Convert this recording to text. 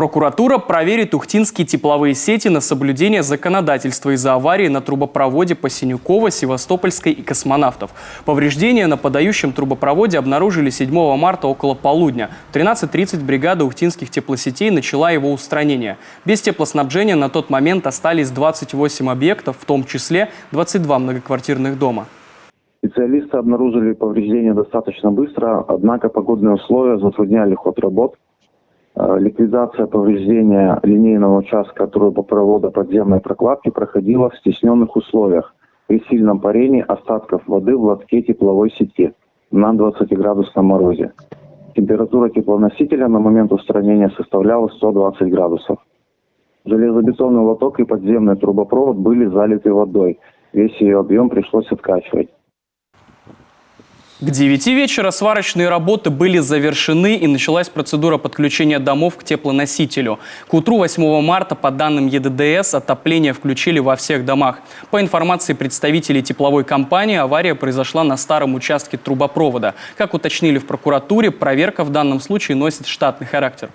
Прокуратура проверит ухтинские тепловые сети на соблюдение законодательства из-за аварии на трубопроводе по Синюково, Севастопольской и Космонавтов. Повреждения на подающем трубопроводе обнаружили 7 марта около полудня. В 13:30 бригада ухтинских теплосетей начала его устранение. Без теплоснабжения на тот момент остались 28 объектов, в том числе 22 многоквартирных дома. Специалисты обнаружили повреждения достаточно быстро, однако погодные условия затрудняли ход работ. Ликвидация повреждения линейного участка трубопровода подземной прокладки проходила в стесненных условиях при сильном парении остатков воды в лотке тепловой сети на 20-градусном морозе. Температура теплоносителя на момент устранения составляла 120 градусов. Железобетонный лоток и подземный трубопровод были залиты водой. Весь ее объем пришлось откачивать. К 9 вечера сварочные работы были завершены и началась процедура подключения домов к теплоносителю. К утру 8 марта, по данным ЕДДС, отопление включили во всех домах. По информации представителей тепловой компании, авария произошла на старом участке трубопровода. Как уточнили в прокуратуре, проверка в данном случае носит штатный характер.